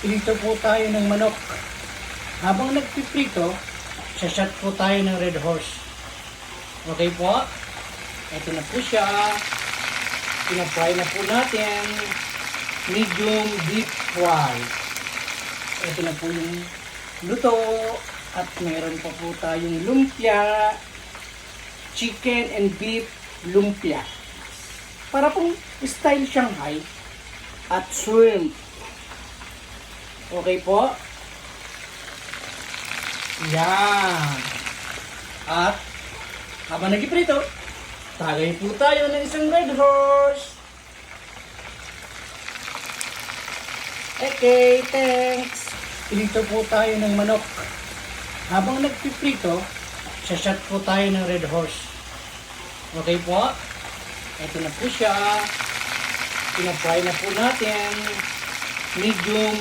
Prito po tayo ng manok. Habang nagpiprito, shot po tayo ng Red Horse. Okay po? Ito na po siya. Pinafry na po natin. Medium deep fry. Ito na po yung luto. At meron pa po tayong lumpia. Chicken and beef lumpia. Para pong style Shanghai. At shrimp. Okay po? Yan. At habang nagpiprito, tagay po tayo ng isang Red Horse. Okay, thanks. Pinito po tayo ng manok. Habang nagpiprito, shot po tayo ng Red Horse. Okay po? Ito na po siya. Pinafry na po natin. Medium